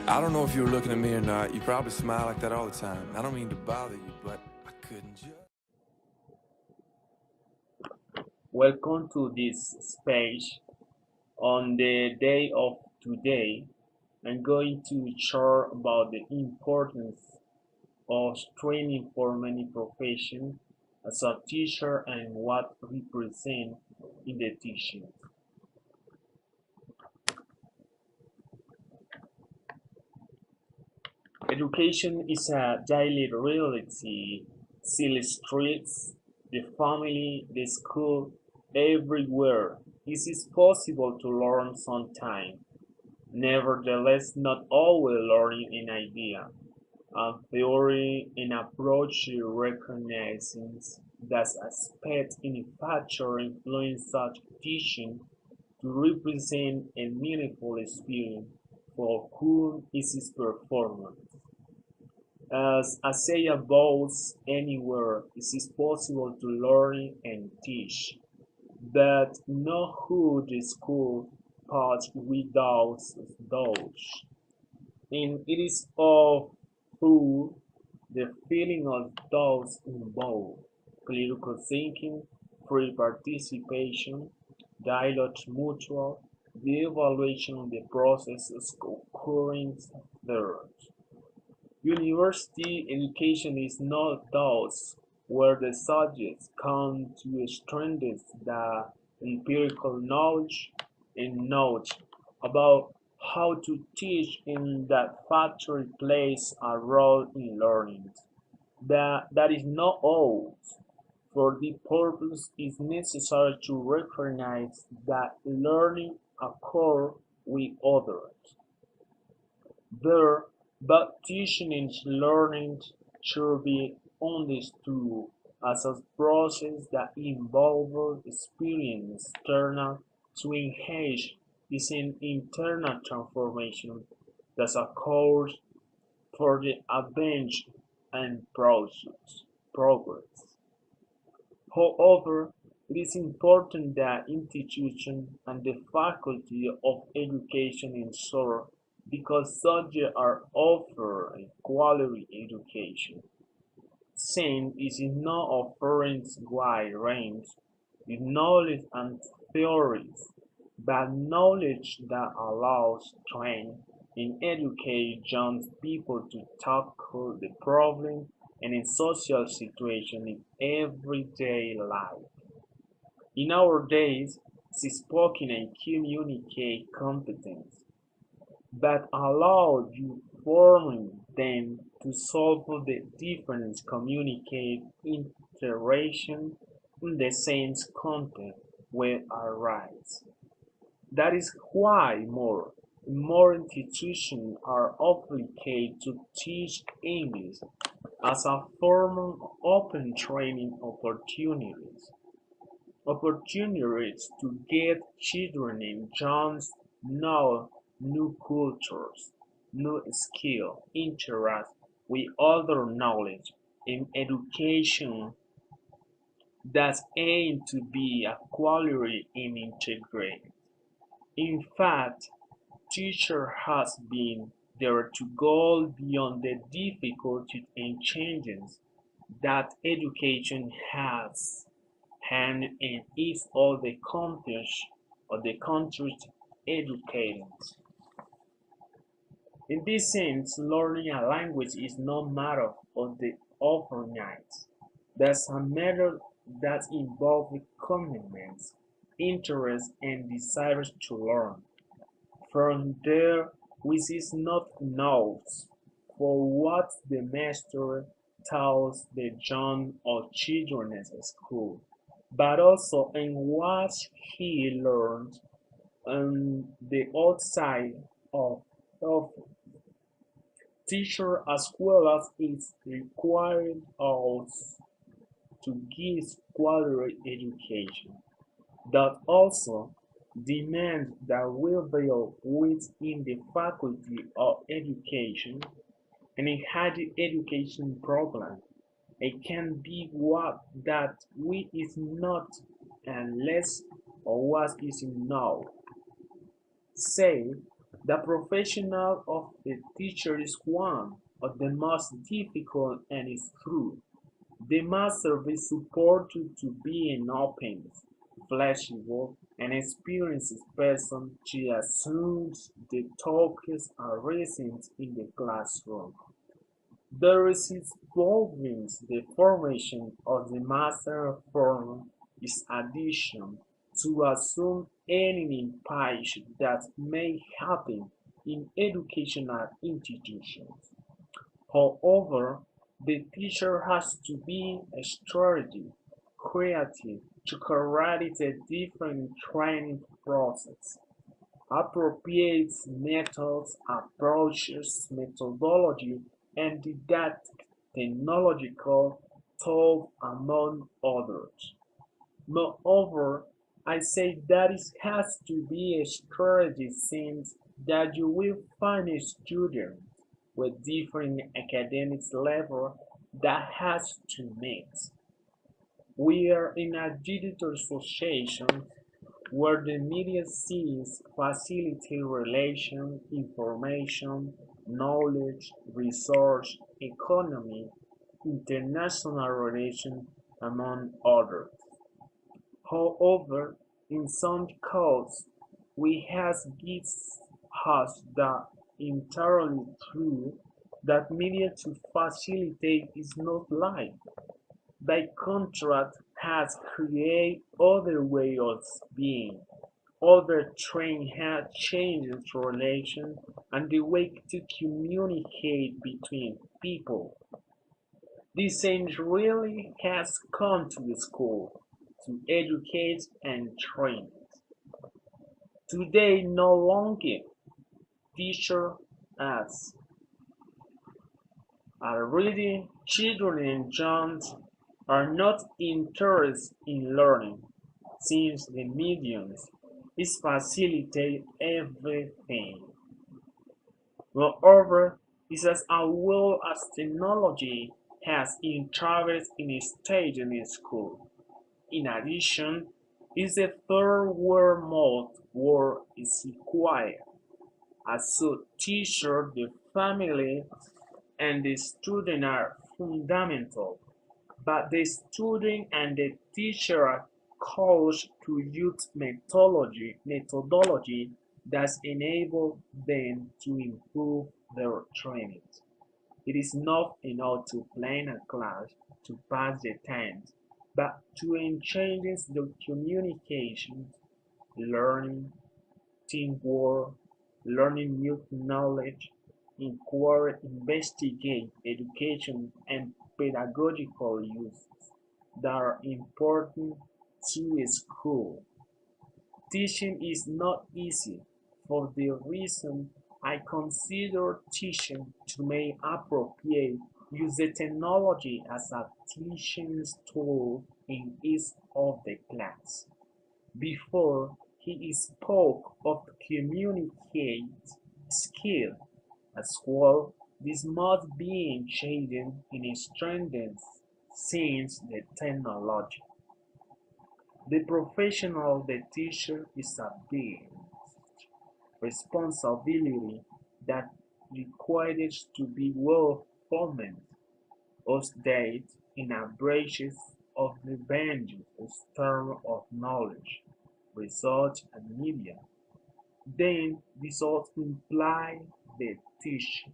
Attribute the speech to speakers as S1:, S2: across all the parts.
S1: I don't know if you were looking at me or not. You probably smile like that all the time. I don't mean to bother you, but I couldn't just.
S2: Welcome to this space. On the day of today, I'm going to share about the importance of training for many professions as a teacher and what represent in the teaching. Education is a daily reality. City streets, the family, the school, everywhere. It is possible to learn sometime. Nevertheless, not always learning an idea. A theory and approach recognizes that aspects in factor influence such teaching to represent a meaningful experience for whom it is performed. As I say above, anywhere it is possible to learn and teach, but not who the school path without those. And it is of through the feeling of those involved, critical thinking, free participation, dialogue mutual, the evaluation of the processes occurring there. University education is not those where the subjects come to strengthen the empirical knowledge and knowledge about how to teach in that factor plays a role in learning. That is not all. For this purpose, it is necessary to recognize that learning occurs with others. There, but teaching and learning should be understood as a process that involves experience external to engage is an internal transformation that occurs for the advance and progress. However, it is important that institutions and the faculty of education ensure because subjects are offered quality education. Since it is not offering wide range with knowledge and theories, but knowledge that allows train and educate young people to tackle the problem and in social situations in everyday life. In our days, spoken and communicate competence but allow you forming them to solve the difference communicate interaction in the same content will arise. That is why more institutions are obligated to teach English as a form of open training opportunities to get children and young know new cultures, new skill, interact with other knowledge, and education that aim to be a quality and integrate. In fact, teacher has been there to go beyond the difficulties and changes that education has and is all the countries of the countries educated. In this sense, learning a language is no matter of the overnight. That's a matter that involves commitments, interest, and desires to learn. From there, which is not enough for what the master tells the young or children at school, but also in what he learns on the outside of teacher as well as is required us to give quality education that also demands that will be within the faculty of education and a higher education program. It can be what that we is not unless or what is now. Say The professional of the teacher is one of the most difficult and is true. They must be supported to be an open, flexible, and experienced person to assume the talks are recent in the classroom. There is involving the formation of the master form is addition to assume any impact that may happen in educational institutions. However, the teacher has to be strategic, creative to create a different training process. Appropriate methods, approaches, methodology, and didactic technological tools among others. Moreover, I say that it has to be a strategy since that you will find a student with different academic level that has to mix. We are in a digital association where the media sees facilitate relation, information, knowledge, resource, economy, international relations, among others. However, in some cases, we have gives us the entirely true that media to facilitate is not life. By contrast, has created other ways of being. Other trend has changed relation and the way to communicate between people. This change really has come to the school to educate and train. Today no longer teacher as are reading children and young are not interested in learning since the mediums is facilitate everything. Moreover, it as well as technology has introduced in a stage in a school. In addition, is a third word mode where is required. As so teacher, the family, and the student are fundamental, but the student and the teacher are coached to use methodology that enable them to improve their training. It is not enough to plan a class to pass the time, but to enhance the communication, learning, teamwork, learning new knowledge, inquire, investigate, education, and pedagogical uses that are important to a school. Teaching is not easy for the reason I consider teaching to make appropriate use the technology as a teaching tool in each of the class. Before he spoke of communicate skill as well, this must be changed in strengthens since the technology. The professional the teacher is a big responsibility that requires to be well formed, updated in a branches of the ranges term of knowledge, research and media. Then this also imply the teaching.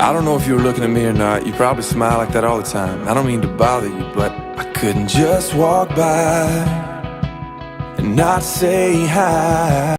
S1: I don't know if you were looking at me or not. You probably smile like that all the time. I don't mean to bother you, but I couldn't just walk by and not say hi.